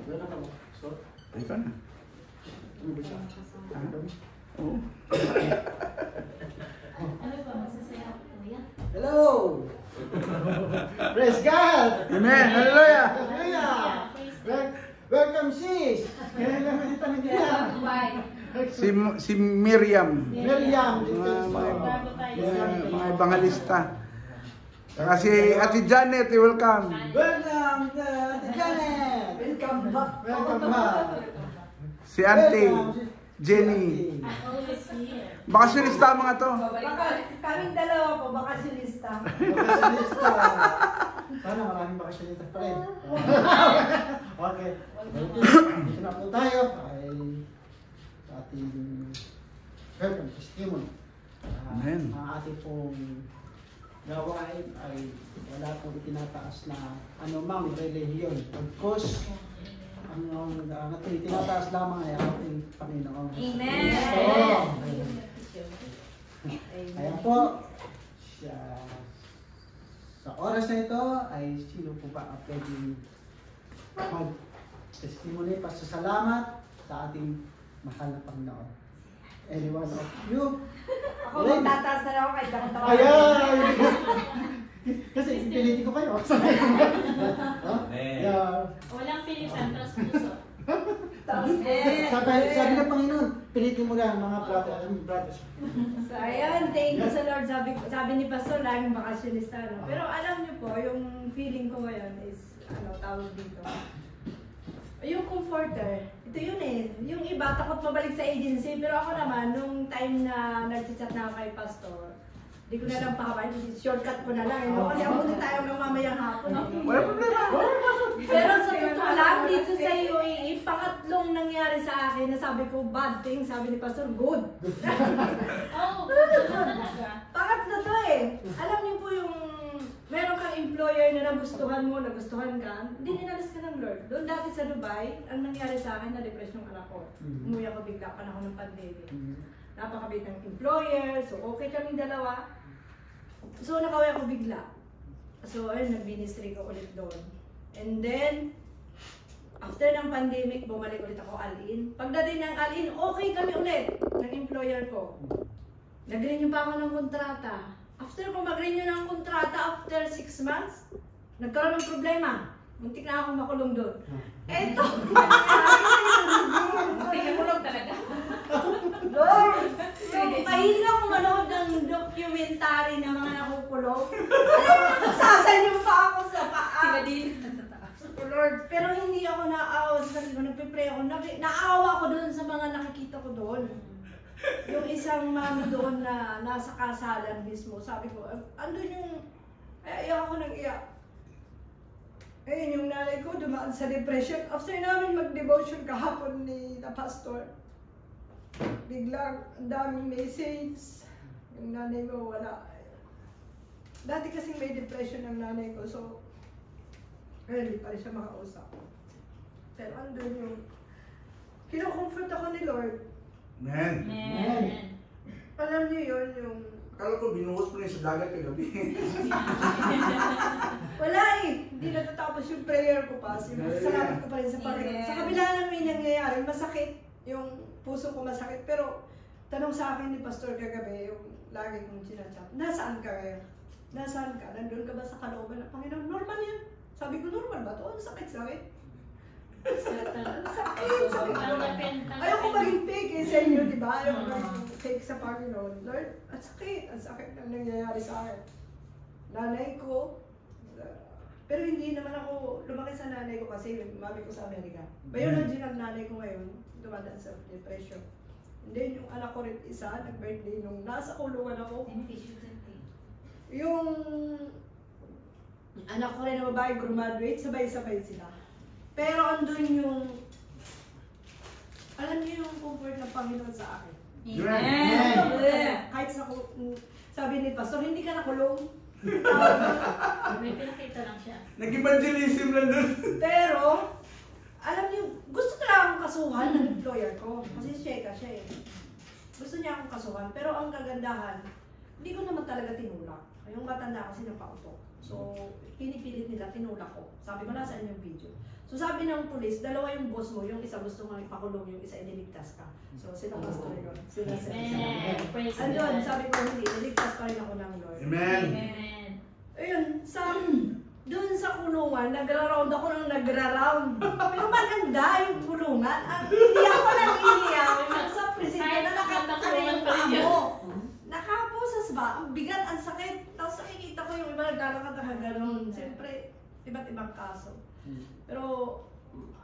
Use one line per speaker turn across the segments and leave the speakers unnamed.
Ay ka na. Oo.
Ano ba, masasaya ako kuya?
Hello! Praise God!
Amen! Hallelujah!
Hallelujah! Welcome sis! Kailan naman dito nila?
Si Miriam.
Miriam!
Mga evangelista. Saka si Ate Janet, welcome.
Welcome to Ate Janet! Welcome back! Welcome back!
Si Auntie Jenny.
Always here.
Bakasyonista mga to.
Kaming dalawa po, bakasyonista.
Bakasyonista! Sana maraming bakasyonista pa rin. Okay. Dito na po tayo ay sa ating welcome testimony.
Amen.
Ang ating pong gawain ay wala pong itinataas na anumang relihiyon. Of course, ang tinataas lamang ay ating Panginoon.
Amen!
Ayan po, sa oras na ito ay sino po ba ang pwedeng mag-testimony, pasasalamat sa ating mahal na Panginoon? Anyone of you?
Ako magtataas na lang ako kahit ako tawa.
Ayan! Kasi pinili ko kayo.
Walang pilitan, tapos puso.
Sabi ng Panginoon, pilitin mo lang mga brothers.
So ayun, thank you sa Lord. Sabi ni Pastor, laging bakasyonista. No? Pero alam niyo po, yung feeling ko ngayon is, tawag dito. Yung comforter, ito yun eh. Yung iba, takot mabalik sa agency. Pero ako naman, nung time na nag-chat na ako kay Pastor, di ko na lang pakabahin, shortcut ko na lang. No? Kasi ako na tayo ng mamayang hapon.
Wala problema.
Pero sa totoo lang, dito sa UAE, pangatlong nangyari sa akin na sabi ko, bad thing, sabi ni Pastor, good.
Oh, talaga.
Pangatlo to eh. Alam niyo po yung meron kang employer na nagustuhan mo, nagustuhan ka, hindi ninalas ka ng Lord. Doon dati sa Dubai, ang nangyari sa akin, na-depress yung anak ko. Umuwi ako bigla, panahon ng pandemic. Napakabit ng employer, so okay kaming dalawa. So nakaway ako bigla. So ayun, nag-ministry ko ulit doon. And then, after ng pandemic, bumalik ulit ako all-in. Pagdating ng all-in, okay kami ulit ng employer ko. Nag-renew pa ako ng kontrata. After ko mag-renew ng kontrata, after 6 months, nagkaroon ng problema. Muntik na akong makulong doon. Eto!
Hindi ka kulog talaga.
Lord! Yung mahilig akong manood ng documentary ng mga nakukulong. Sasanyo pa ako sa paa.
Sila din.
Lord, pero hindi ako naawa sa sarili ko. Nagpipray ako. Naawa ako doon sa mga nakikita ko doon. Yung isang mami doon na nasa kasalan mismo, sabi ko, andun yung, iyak ako nag-iyak. Ayun, yung nanay ko dumaan sa depression. After namin mag-devotion kahapon ni the pastor, biglang ang daming message. Yung nanay ko wala. Dati kasing may depression ang nanay ko, so hindi pa rin siya makausap. Pero andun yung, kinukomfort ako ni Lord.
Amen.
Amen.
Alam niyo yun, yung
Akala ko binuhos mo na sa dagat kagabi.
wala eh. Hindi natatapos yung prayer ko pa. Salamat ko pa rin sa Panginoon. Sa kabila ng may nangyayari, masakit. Yung puso ko masakit. Pero tanong sa akin ni Pastor kagabi, yung lagi kong sinachat, nasaan ka ngayon? Nasaan ka? Nandun ka ba sa kalooban ng Panginoon? Normal yan. Sabi ko, normal ba ito? Ang sakit-sakit. Ayaw ko maging fake eh sa inyo, di ba? Ayaw ko maging fake sa Panginoon. Lord, ang sakit ng nangyayari sa akin. Nanay ko, pero hindi naman ako lumaki sa nanay ko kasi mami ko sa Amerika. Biology ng nanay ko ngayon, dumadaan sa depression. And then yung anak ko rin isa, nag-birthday nung nasa kulungan ako. Yung anak ko rin na babae, graduate, sabay-sabay sila. Pero andun yung, alam niyo yung comfort ng Panginoon sa akin.
Amen.
Kahit sabi ni Pastor, hindi ka nakulong.
May pinakita lang siya.
Nag-evangelism lang doon.
Pero, alam niyo, gusto ko lang akong kasuhan ng employer ko. Kasi siya eh. Gusto niya akong kasuhan. Pero ang kagandahan, hindi ko naman talaga tinulak. Yung matanda kasi napautok. So, pinipilit nila, tinulak ko. Sabi ko, nasaan yung video? So, sabi ng pulis, dalawa yung boss mo, yung isa gusto mo ipakulong, yung isa iniligtas ka. So, sino gusto nyo? Sino
Amen. Praise
Andun,
God.
sabi ko, hindi, niligtas pa rin ako ng Lord.
Amen.
Amen.
Ayun, doon sa kulungan, nagra-round ako ng nagra-round. Pero maganda yung kulungan. Hindi ako nang iniyak. Sa presinto na nakataka yung paa mo. Nakapo sa sba, ang bigat, ang sakit. Tapos nakikita ko yung iba naglalakad na gano'n. Siyempre, iba't ibang kaso. Pero,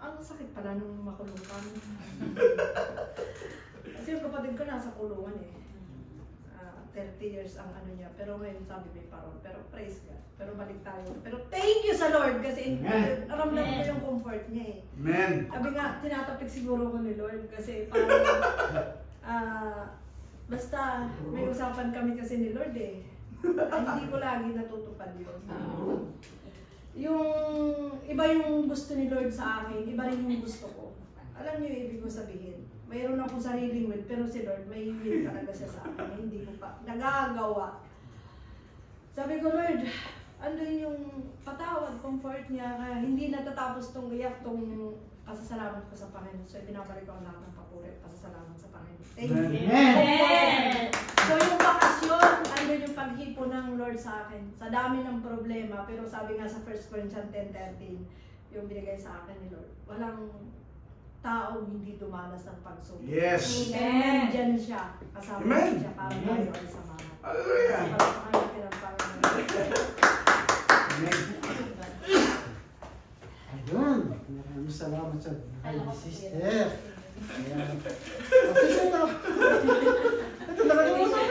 ang sakit pala nung makulong kami. Kasi yung kapatid ko nasa kulungan eh. 30 years ang ano niya. Pero ngayon sabi may parol. Pero praise God. Pero balik tayo. Pero thank you sa Lord kasi naramdaman ko yung comfort niya eh.
Amen.
Sabi nga, tinatapik siguro ko ni Lord kasi parang basta may usapan kami kasi ni Lord eh. Hindi ko lagi natutupad yun. Yung iba yung gusto ni Lord sa akin, iba rin yung gusto ko. Alam niyo yung ibig ko sabihin. Mayroon akong sariling will, pero si Lord may will talaga siya sa akin. Hindi ko pa nagagawa. Sabi ko, Lord, andun yung patawad, comfort niya, kaya hindi natatapos tong iyak, tong pasasalamat ko sa Panginoon. So, binabalik ko ang lahat ng papuri, pasasalamat sa Panginoon. Thank you.
Amen.
So, yung bakasyon, andun yung paghipo ng Lord sa akin. Sa dami ng problema, pero sabi nga sa 1 Corinthians 10:13, yung binigay sa akin ni Lord, walang taong hindi dumanas ng pagsubok.
Yes.
Amen. Nandyan siya. Kasama
Amen.
siya para tayo ay samahan.
Hallelujah. Amen.
Ayun. Maraming salamat sa sister. Ayan. Ito talaga mo sa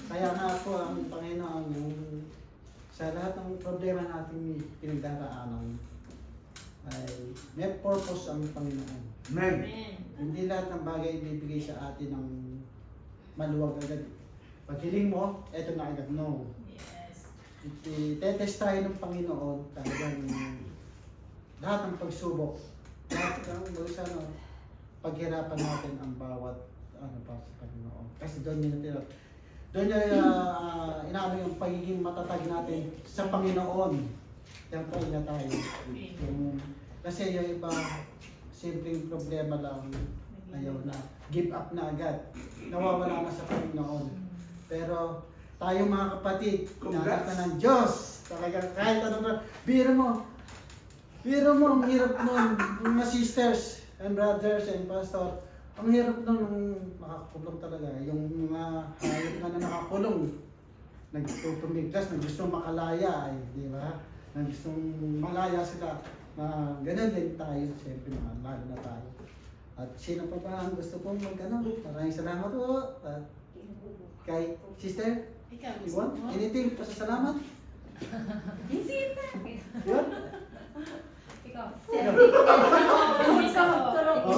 Kaya nga po ang Panginoon yung sa lahat ng problema nating pinagdaraanan ay may purpose ang Panginoon.
Amen.
Amen.
Hindi lahat ng bagay ibibigay sa atin ng maluwag agad. Pag hiling mo, eto na agad. No.
Yes.
Itetest tayo ng Panginoon talagang lahat ng pagsubok. Lahat ng paghirapan natin ang bawat pa sa Panginoon. Kasi doon niya inaano yung pagiging matatag natin sa Panginoon. Yan po na tayo. Kasi yung iba, simpleng problema lang, ayaw na, give up na agad, nawawala na sa Panginoon. Pero tayo mga kapatid, nanak na ng Diyos, talagang kahit ano ba, biro mo, ang hirap nun, mga sisters and brothers and pastor, ang hirap nun nung nakakulong talaga, yung mga hayop na nakakulong, nagtutumiglas, na gustong makalaya, di ba? Na gustong malaya sila, na ganun din tayo, siyempre lalo na tayo. At sino pa ba ang gusto pong magano? Maraming salamat po. At kay sister, you want anything? Pasasalamat?
Hindi na.
Yun?
Ikaw.
Oo,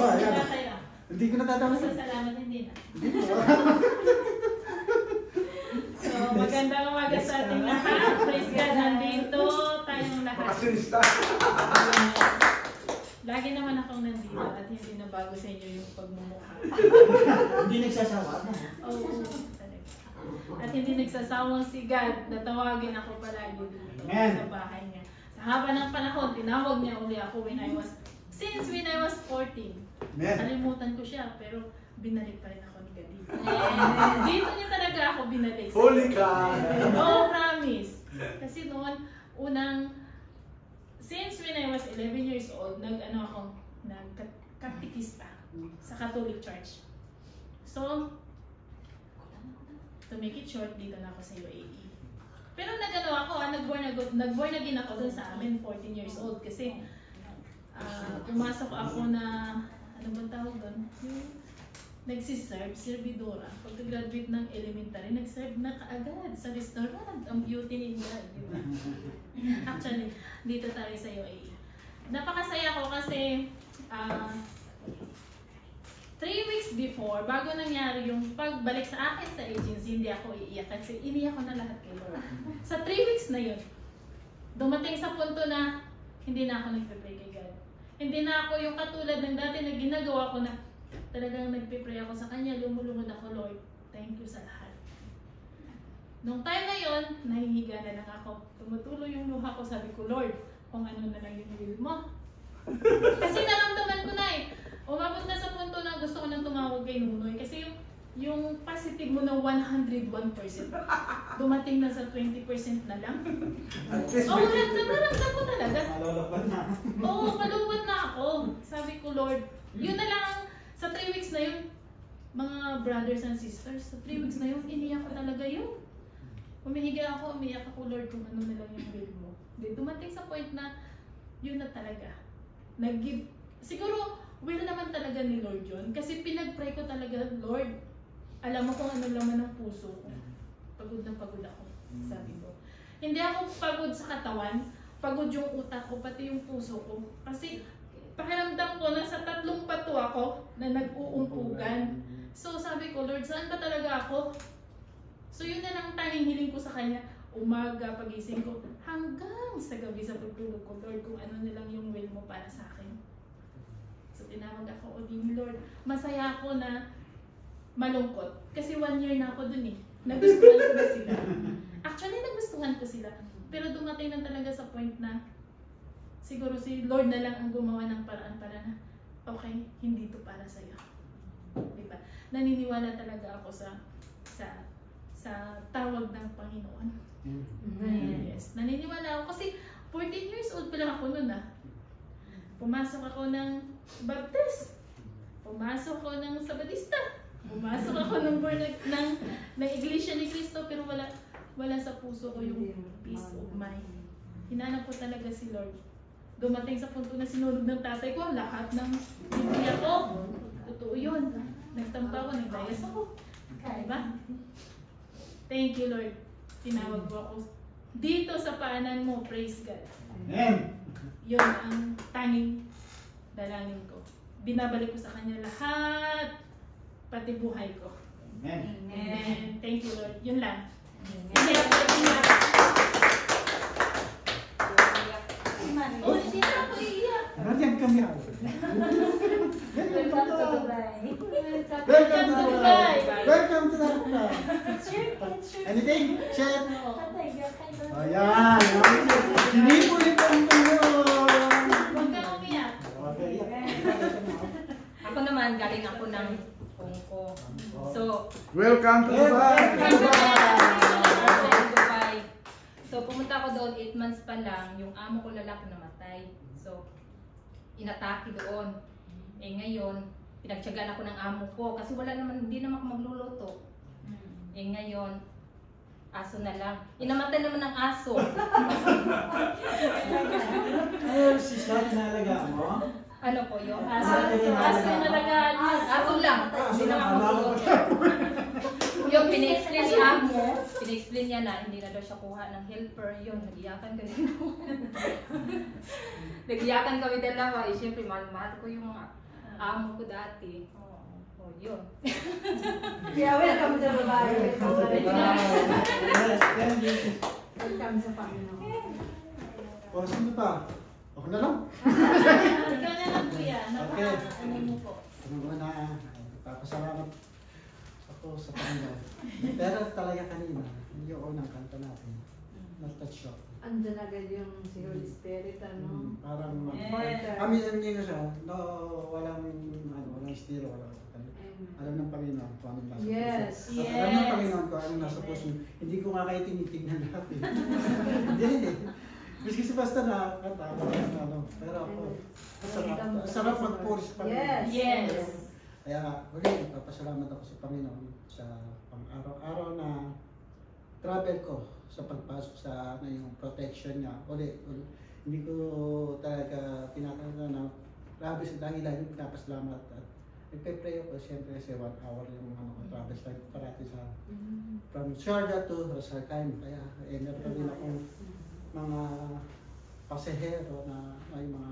ayan. Hindi ko natatawa sa
Salamat hindi na.
Hindi po.
So, magandang umaga sa ating lahat. Praise God, nandito tayong lahat.
Makasinista.
Lagi naman akong nandito at hindi na bago sa inyo yung pagmumukha.
Hindi nagsasawa na.
Oo, talaga. At hindi nagsasawang si God na tawagin ako palagi dito sa bahay niya. Sa haba ng panahon, tinawag niya uli ako when I was 14.
Amen.
Kalimutan ko siya, pero binalik pa rin ako ni God dito. Dito niya talaga ako binalik.
Holy ka.
No, promise. Kasi noon, since when I was 11 years old, nagkatikista sa Catholic Church. So, to make it short, dito na ako sa UAE. Pero nag-born again ako dun sa amin, 14 years old. Kasi, pumasok ako na, ano bang tawag doon? Nagsiserve, servidora. Pagka-graduate ng elementary, nag-serve na kaagad sa restaurant. Ang beauty ninyo, di ba? Actually, dito tayo sa UAE. Napakasaya ko kasi 3 weeks before, bago nangyari yung pagbalik sa akin sa agency, hindi ako iiyak kasi iniyak ko na lahat kay Lord. Sa 3 weeks na yun, dumating sa punto na hindi na ako nagpe-pray kay God. Hindi na ako yung katulad ng dati na ginagawa ko na talagang nagpe-pray ako sa Kanya, lumulunod ako, Lord, thank you sa lahat. Nung time na yon, nahihiga na lang ako. Tumutulo yung luha ko, sabi ko, Lord, kung ano na lang yung will mo. Kasi naramdaman ko na eh. Umabot na sa punto na gusto ko nang tumawag kay Nunoy. Kasi yung positive mo na 101%, dumating na sa 20% na lang. Oo, naramdam ko talaga.
Malalaban na.
Oo, paluwad na ako. Sabi ko, Lord, yun na lang, sa 3 weeks na yun, mga brothers and sisters, sa 3 weeks na yun, iniyak ko talaga yun. Umihiga ako, umiyak ako, Lord, kung ano na lang yung will mo. Dumating sa point na, yun na talaga. Nag-give, siguro, will naman talaga ni Lord yun. Kasi pinag-pray ko talaga, Lord, alam mo kung ano laman ng puso ko. Pagod na pagod ako, sabi ko. Hindi ako pagod sa katawan, pagod yung utak ko, pati yung puso ko. Kasi pakiramdam ko na sa 3 pato ako na nag-uumpugan. So sabi ko, Lord, saan ba talaga ako? So yun na lang tanging hiling ko sa Kanya. Umaga, pagising ko, hanggang sa gabi sa pagtulog ko, Lord, kung ano na lang yung will mo para sa akin. So tinawag ako, o din Lord, masaya ako na malungkot. Kasi 1 year na ako dun eh. Nagustuhan ko na sila. Actually, nagustuhan ko sila. Pero dumating na talaga sa point na siguro si Lord na lang ang gumawa ng paraan para na, okay, hindi to para sa'yo. Diba? Naniniwala talaga ako sa tawag ng Panginoon. Yes. Naniniwala ako kasi 14 years old pa lang ako noon ah. Pumasok ako ng Baptist. Pumasok ako ng Sabadista. Pumasok ako ng Iglesia ni Cristo, pero wala sa puso ko yung peace of mind. Hinanap ko talaga si Lord. Dumating sa punto na sinunod ng tatay ko, lahat ng Biblia ko. Totoo yun. Nagtampa ako, naglayas ako. Diba? Thank you, Lord. Tinawag ko ako dito sa paanan mo. Praise God.
Amen.
Yun ang tanging dalangin ko. Binabalik ko sa Kanya lahat, pati buhay ko.
Amen.
Amen. Thank you, Lord. Yun lang. Oh, hindi na ako iiyak.
Nandiyan kami ako.
Welcome to Dubai.
Welcome to Dubai. Welcome to Dubai. Anything? Chef? Ayan. Sinipulit ang tulong.
Huwag kang umiyak.
Okay.
Ako naman, galing ako ng Hong Kong. So,
Welcome to Dubai!
Dubai. So, pumunta ako doon, 8 months pa lang, yung amo ko lalaki namatay. So, inatake doon. Eh ngayon, pinagtiyagaan ako ng amo ko kasi wala naman, hindi naman ako magluluto. Eh ngayon, aso na lang. Inamatay naman ng aso.
Ay, si Shad nalaga mo?
Ano po yun?
Aso yung nalagaan niya.
Aso lang. Hindi naman ako magluluto. Yung pina-explain ni amo, pina-explain niya na hindi na daw siya kuha ng helper. Yun, nag-iyakan kami. Nag-iyakan kami dalawa. Eh, siyempre, mahal ko yung amo ko dati. Oh, yun.
Kaya welcome to Dubai.
Yes,
Welcome sa Panginoon.
o, sino pa? Ako na lang.
Ikaw na lang, kuya.
Okay.
Ano mo po?
Ano na, papasalamat ako sa Panginoon. Pero talaga kanina, yung unang kanta natin, na-touch ako.
Andun agad yung si Holy Spirit, ano?
Parang,
Yes.
hindi ko siya, no, walang estilo, walang alam ng Panginoon kung anong nasa
Yes.
puso. At alam ng Panginoon kung anong nasa puso. Hindi ko nga kayo tinitignan natin. Hindi. Kasi basta nakakanta, pero ako, sarap mag-pause pa rin.
Yes.
Yes.
Kaya ulit, papasalamat ako sa Panginoon sa pang-araw-araw na travel ko sa pagpasok sa yung protection niya. Ulit, hindi ko talaga pinakita na grabe sa lagi-lagi pinapasalamat at nagpe-pray ako siyempre kasi 1 hour yung travel time parati sa from Sharjah to Rasarkaim. Kaya meron din akong mga pasahero na may mga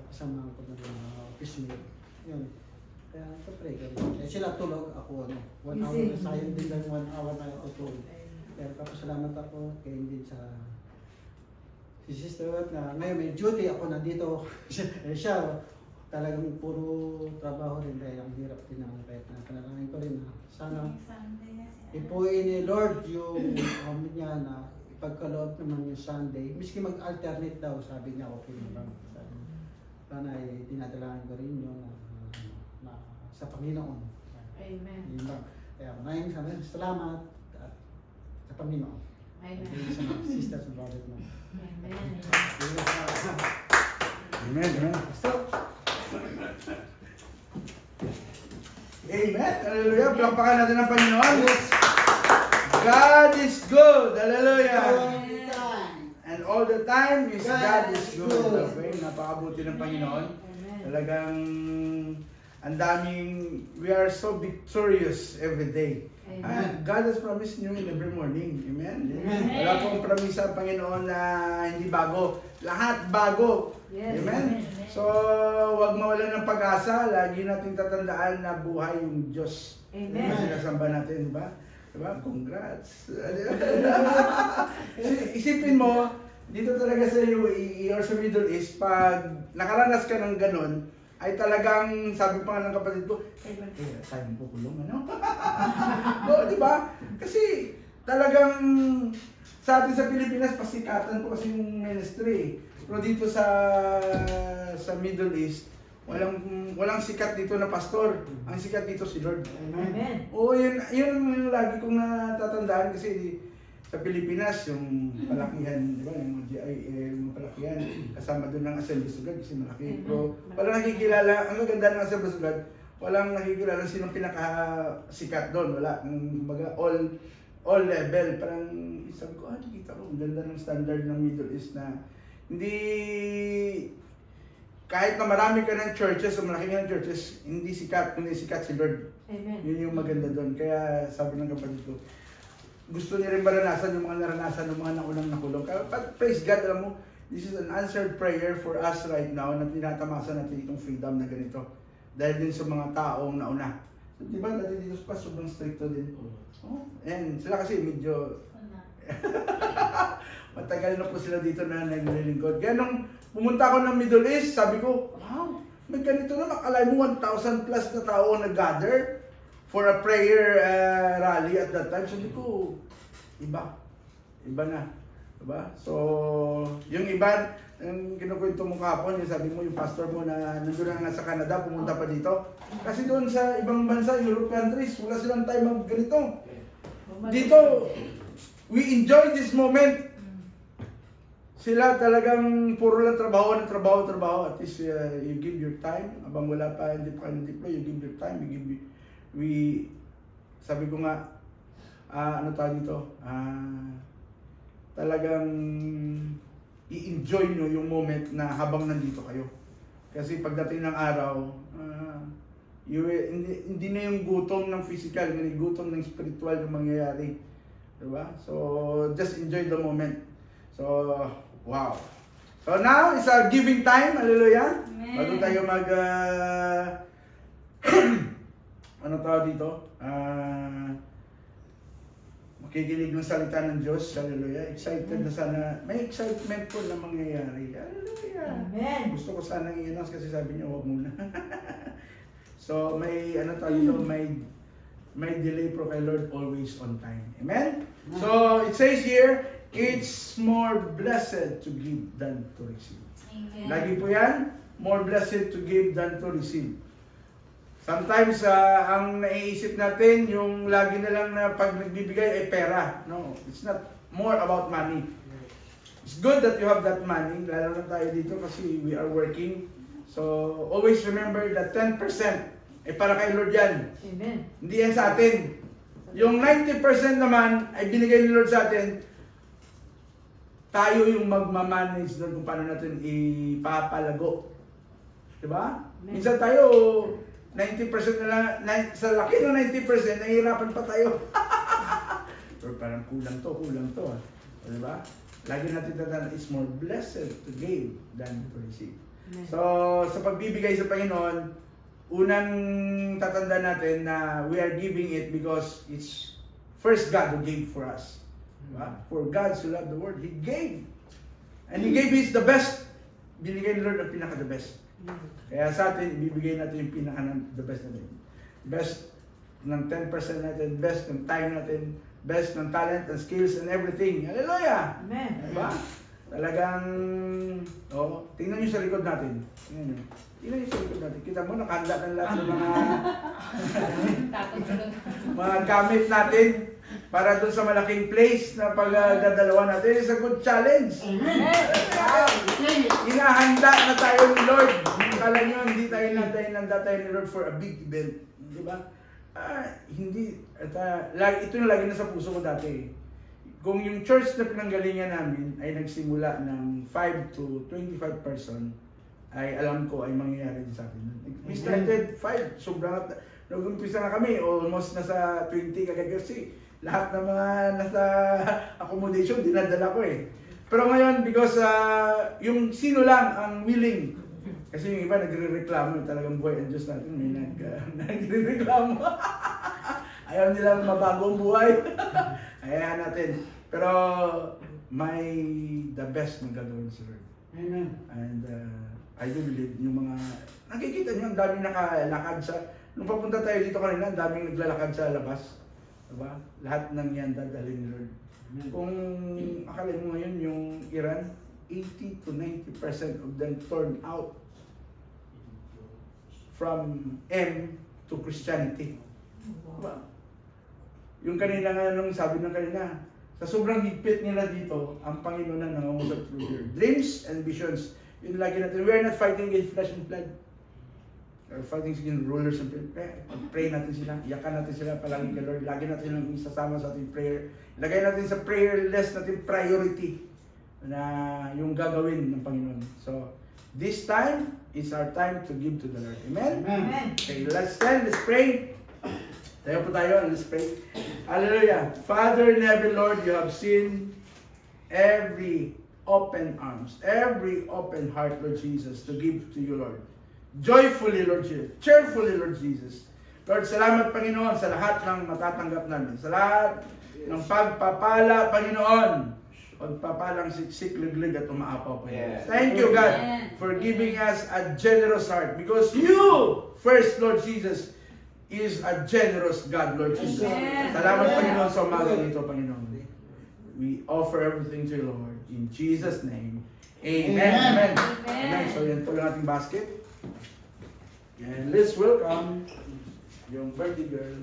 kasama ko na mga office mate. Yun. Kaya pray kami. Eh sila tulog, ako 1 hour na sayang din lang 1 hour na ako tulog. Pero papasalamat ako kay din sa si Sister Wat na ngayon may duty ako nandito. Siya talagang puro trabaho rin kaya ang hirap din naman kahit na panalangin ko rin na sana ipuin ni Lord yung niya na ipagkaloob naman yung Sunday. Miski mag-alternate daw, sabi niya okay naman. Sana ay tinadalahan ko rin yun na sa Panginoon.
Amen.
Yun lang. Kaya maraming salamat sa Panginoon.
Amen.
Sa mga sisters and brothers mo.
Amen.
Amen. Amen. Amen. Hallelujah. Palakpakan natin ang Panginoon. God is good. Hallelujah. And all the time is God is good. Okay? Napakabuti ng Panginoon. Talagang ang daming, we are so victorious every day. God has promised new in every morning. Amen? Wala pong promisa ang Panginoon na hindi bago. Lahat bago. Amen? So, huwag mawalan ng pag-asa. Lagi nating tatandaan na buhay yung Diyos.
Amen.
Sinasamba natin, di ba? Diba? Congrats! Isipin mo, dito talaga sa UAE or sa Middle East, pag nakaranas ka ng ganun, ay talagang, sabi pa nga ng kapatid ko, tayo mo kukulong, ano? Oo, di ba? Kasi talagang sa atin sa Pilipinas, pasikatan po kasi yung ministry. Pero dito sa Middle East, walang sikat dito na pastor. Ang sikat dito si Lord.
Amen.
Oo, yun lagi kong natatandaan kasi sa Pilipinas, yung palakihan, di ba, yung GIA, yung palakihan, kasama doon ng Assemblies of God kasi malaki. Pero walang nakikilala, ang maganda ng Assemblies of God, walang nakikilala sinong pinakasikat doon. Wala, kumbaga all level. Parang sabi ko, nakita ko, ang ganda ng standard ng Middle East na hindi, kahit na marami ka ng churches o malaki ka ng churches, hindi sikat, kundi sikat si Lord.
Amen.
Yun yung maganda doon. Kaya sabi ng kapatid ko, gusto niya rin maranasan yung mga naranasan ng mga naunang nakulong. But praise God, alam mo, this is an answered prayer for us right now na tinatamasa natin itong freedom na ganito. Dahil din sa mga taong nauna. So, di ba, dati dito pa sobrang stricto din. Oh, and sila kasi medyo matagal na po sila dito na naglilingkod. Kaya nung pumunta ako ng Middle East, sabi ko, wow, may ganito na, makalay mo 1,000 plus na tao nag-gather for a prayer rally at that time. Sabi ko, iba na. Diba? So, yung iba, yung kinukwento mo kahapon, yung sabi mo, yung pastor mo na nandun na nasa Canada, pumunta pa dito. Kasi doon sa ibang bansa, Europe countries, wala silang time mag ganito. Dito, we enjoy this moment. Sila talagang puro lang trabaho. At least you give your time. Abang wala pa, hindi pa kayo na-deploy, you give your time, sabi ko nga, ano tawag dito, talagang i-enjoy nyo yung moment na habang nandito kayo. Kasi pagdating ng araw, hindi na yung gutom ng physical, hindi gutom ng spiritual yung mangyayari. Diba? So, just enjoy the moment. So, wow. So now, it's our giving time. Hallelujah. Bago tayo mag, ano tawag dito? Makikinig ng salita ng Diyos. Hallelujah. Excited na sana. May excitement po na mangyayari. Hallelujah.
Amen.
Gusto ko sana i-announce kasi sabi niyo, huwag muna. So, may, ano tawag dito, may delay pro kay Lord, always on time. Amen? So, it says here, it's more blessed to give than to receive.
Amen.
Lagi po yan, more blessed to give than to receive. Sometimes, ang naiisip natin, yung lagi na lang na pag nagbibigay ay pera. No, it's not more about money. It's good that you have that money, lalo na tayo dito kasi we are working. So, always remember that 10% ay para kay Lord yan.
Amen.
Hindi yan sa atin. Yung 90% naman ay binigay ni Lord sa atin. Tayo yung magmamanage doon kung paano natin ipapalago. Diba? Minsan tayo, 90% na lang, sa laki ng 90%, nahihirapan pa tayo. Pero parang kulang to. Diba? Lagi natin tatandaan, it's more blessed to give than to receive. So, sa pagbibigay sa Panginoon, unang tatandaan natin na we are giving it because it's first God who gave for us. Diba? For God so loved the world, He gave. And He gave His the best. Binigay ni Lord ang pinaka-the best. Kaya sa atin, ibibigay natin yung pinaka the best natin. Best ng 10% natin, best ng time natin, best ng talent and skills and everything. Hallelujah!
Amen.
Diba? Talagang, tingnan nyo sa likod natin. Tingnan nyo sa likod natin. Kita mo, nakahanda ng lahat ng mga gamit natin para doon sa malaking place na pagdadalawa natin. It's a good challenge. Inahanda na tayo ni Lord. Kala nyo, hindi tayo nanda tayo ni Lord for a big event. Diba? Hindi. Ito yung lagi na sa puso ko dati. Kung yung church na pinanggalingan namin ay nagsimula ng 5 to 25 person, ay alam ko ay mangyayari din sa atin. We started 5, sobrang nag-umpisa na kami, almost nasa 20 kasi lahat ng mga nasa accommodation dinadala ko eh. Pero ngayon, because yung sino lang ang willing, kasi yung iba nagre-reklamo, talagang buhay ang Diyos natin, may nagre-reklamo. Ayaw nilang mabago ang buhay. Ayahan natin. Pero the best na gagawin sa Lord.
Amen.
And I do believe yung mga, nakikita nyo, ang daming nakalakad sa, nung papunta tayo dito kanina, ang daming naglalakad sa labas. Diba? Lahat ng yan dadalhin ni Lord. Kung akala mo ngayon, yung Iran, 80 to 90% of them turn out from M to Christianity. Diba? Yung kanina nga, nung sabi ng kanina, sa sobrang higpit nila dito, ang Panginoon na nangungusap through their dreams and visions. Yun lagi natin, we are not fighting against flesh and blood. We are fighting against rulers and people. Pray natin sila, iyakan natin sila palagi kay Lord. Lagi natin lang isasama sa ating prayer. Lagay natin sa prayer list natin priority na yung gagawin ng Panginoon. So, this time is our time to give to the Lord. Amen?
Amen.
Okay, let's stand, let's pray. Tayo po tayo, let's pray. Hallelujah. Father in heaven, Lord, you have seen every open arms, every open heart, Lord Jesus, to give to you, Lord. Joyfully, Lord Jesus. Cheerfully, Lord Jesus. Lord, salamat, Panginoon, sa lahat ng matatanggap namin. Sa lahat ng pagpapala, Panginoon. Pagpapalang siksik, liglig at umaapaw, Panginoon. Thank you, God, for giving us a generous heart. Because you, first, Lord Jesus, is a generous God, Lord Jesus. Salamat, Panginoon, sa umaga nito, Panginoon. We offer everything to you, Lord. In Jesus' name. Amen. Amen. Amen. So, yan po lang ating basket. And let's welcome yung birthday girl.